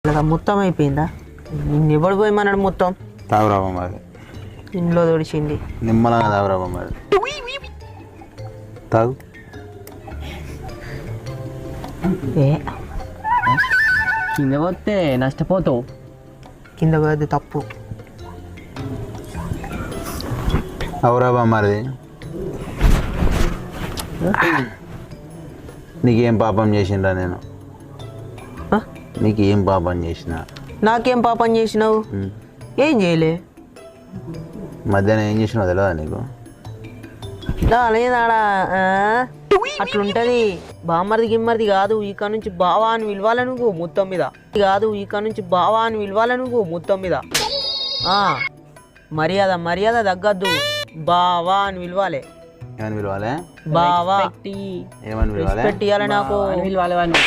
ఇలా మొత్తం అయిపోయిందా? నిన్నెవడు పోయమన్నాడు మొత్తం? తాగురాబా మరి ఇంట్లో తొడిచింది. నిమ్మలంగా తాగురాబా మరి. తాగు. ఏ కింద పోతే నష్టపోతావు. కింద పోయేది తప్పు. అవురాబా మరి. నీకేం పాపం చేసిండ్రా నేను? నీకేం పాపం చేసిన? నాకేం పాపం చేసినావు? ఏం చేయలే. మధ్యాహ్నం ఏం చేసినావు తెలియదా నీకు? లేదాడా అట్లుంటది. బామ్మర్ది గిమ్మర్ది కాదు, ఇక నుంచి బావా అని విలువాల నువ్వు మొత్తం మీద. కాదు, ఇక నుంచి బావా అని విలువాల నువ్వు మొత్తం మీద. మర్యాద మర్యాద తగ్గద్దు. బావా అని విలువాలే. ఏమని పిలవాలి? బావా ఏమని పిలవాలి? పెట్టియాలి నాకు. పిలవాలి వాడిని.